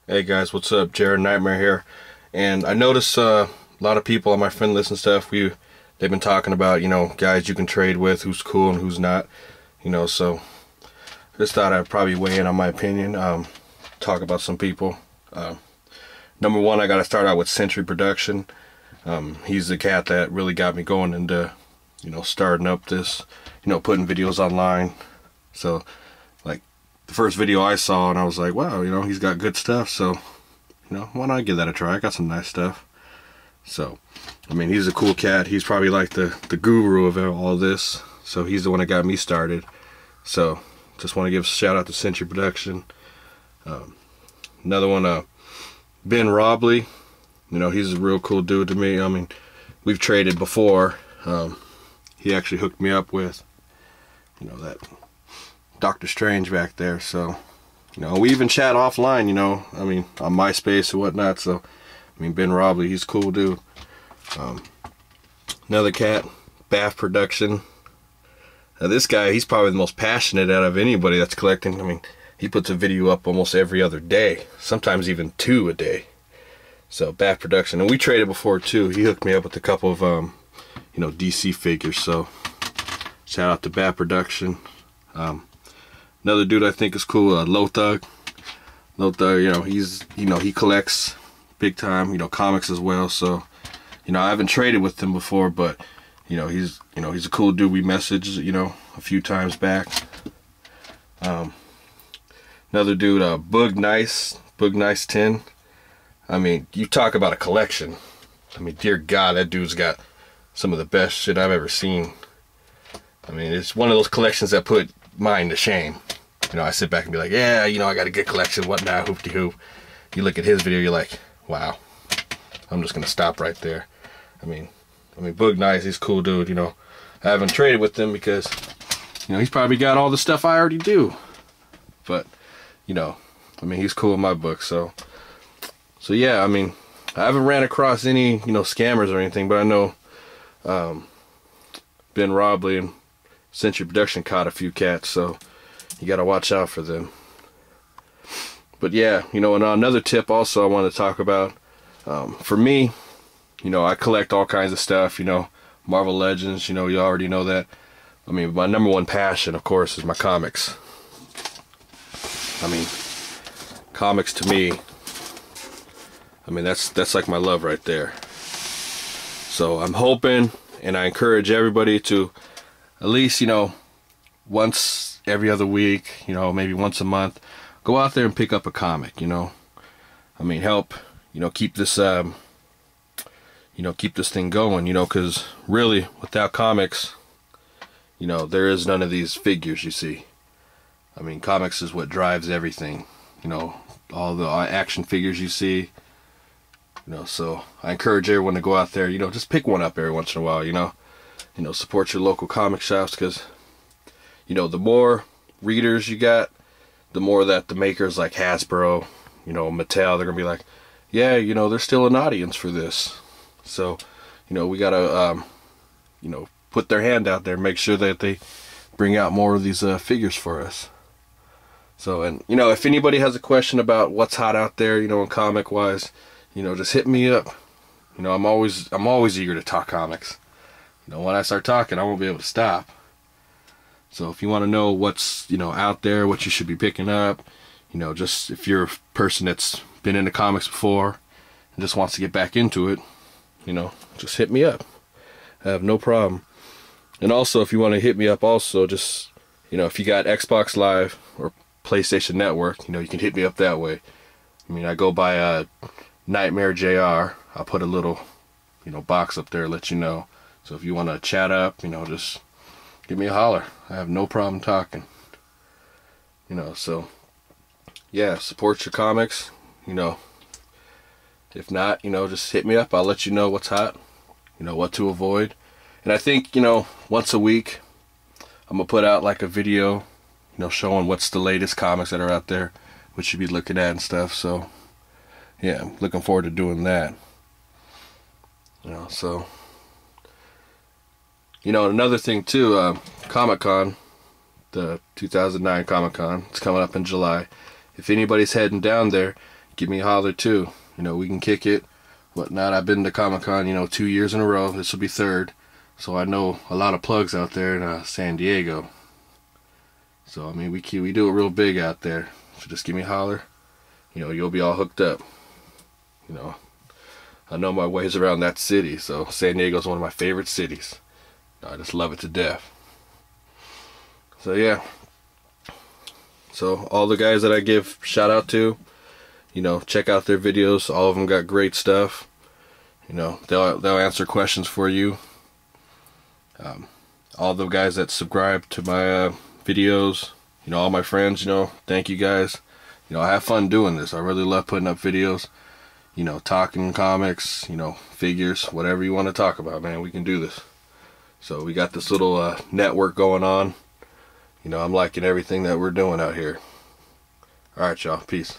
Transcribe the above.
Hey guys, what's up? Jared Nightmare here. And I noticed a lot of people on my friend list and stuff, they've been talking about, guys you can trade with, who's cool and who's not, so I just thought I'd probably weigh in on my opinion, talk about some people. Number one, I got to start out with Century Production. He's the cat that really got me going into, starting up this, putting videos online. So, like, the first video I saw, and I was like, wow, he's got good stuff, so, why not give that a try? I got some nice stuff. So, I mean, he's a cool cat. He's probably like the guru of all this, so he's the one that got me started. So, just want to give a shout out to Century Production. Another one, Ben Robley. He's a real cool dude to me. I mean, we've traded before. He actually hooked me up with, that Doctor Strange back there, so we even chat offline, I mean, on MySpace and whatnot. So I mean, Ben Robley, he's a cool dude. Another cat, Bath Production. Now this guy, he's probably the most passionate out of anybody that's collecting. I mean, he puts a video up almost every other day, sometimes even 2 a day. So Bath Production, and we traded before too. He hooked me up with a couple of DC figures, so shout out to Bath Production. Another dude I think is cool, Low Thug. Low Thug, he collects big time, comics as well. So, I haven't traded with him before, but he's a cool dude. We messaged, a few times back. Another dude, Boog Nice 10. I mean, you talk about a collection. I mean, dear God, that dude's got some of the best shit I've ever seen. I mean, it's one of those collections that put mine to shame. I sit back and be like, yeah, I got a good collection, whatnot, hoop-de-hoop. You look at his video, you're like, wow, I'm just gonna stop right there. I mean, Boog Nice, he's a cool dude. I haven't traded with him because, he's probably got all the stuff I already do. But, I mean, he's cool in my book. So yeah, I mean, I haven't ran across any, scammers or anything, but I know Ben Robley and Century Production caught a few cats, so you gotta watch out for them. But yeah, and another tip also I want to talk about, for me, I collect all kinds of stuff, Marvel Legends, you already know that. I mean, my number one passion, of course, is my comics. I mean, comics to me, I mean, that's like my love right there. So I'm hoping, and I encourage everybody to at least, once every other week, maybe once a month, go out there and pick up a comic, I mean, help, keep this, keep this thing going, because really, without comics, there is none of these figures you see. I mean, comics is what drives everything, all the action figures you see, so I encourage everyone to go out there, just pick one up every once in a while, support your local comic shops, because, the more readers you got, the more that the makers like Hasbro, Mattel, they're gonna be like, yeah, there's still an audience for this. So, we gotta, put their hand out there, make sure that they bring out more of these figures for us. So, and if anybody has a question about what's hot out there, in comic wise, just hit me up. I'm always eager to talk comics. When I start talking, I won't be able to stop. So if you want to know what's, out there, what you should be picking up, just if you're a person that's been into comics before and just wants to get back into it, just hit me up. I have no problem. And also, if you want to hit me up also, just, if you got Xbox Live or PlayStation Network, you can hit me up that way. I mean, I go by Nightmare JR. I'll put a little, box up there, let you know. So if you want to chat up, just give me a holler. I have no problem talking. So yeah, support your comics. If not, just hit me up. I'll let you know what's hot, what to avoid. And I think, once a week, I'm gonna put out like a video, showing what's the latest comics that are out there, what you should be looking at and stuff. So yeah, I'm looking forward to doing that. So another thing too, Comic-Con, the 2009 Comic-Con, it's coming up in July. If anybody's heading down there, give me a holler too. You know, we can kick it, whatnot. I've been to Comic-Con, you know, 2 years in a row. This will be third. So I know a lot of plugs out there in San Diego. So I mean, we do it real big out there. So just give me a holler. You know, you'll be all hooked up. You know, I know my ways around that city. So San Diego's one of my favorite cities. I just love it to death. So yeah. So all the guys that I give shout out to, you know, check out their videos. All of them got great stuff. You know, they'll answer questions for you. All the guys that subscribe to my videos, you know, all my friends, you know, thank you guys. You know, I have fun doing this. I really love putting up videos, you know, talking comics, you know, figures, whatever you want to talk about, man, we can do this. So we got this little network going on. You know, I'm liking everything that we're doing out here. Alright, y'all, peace.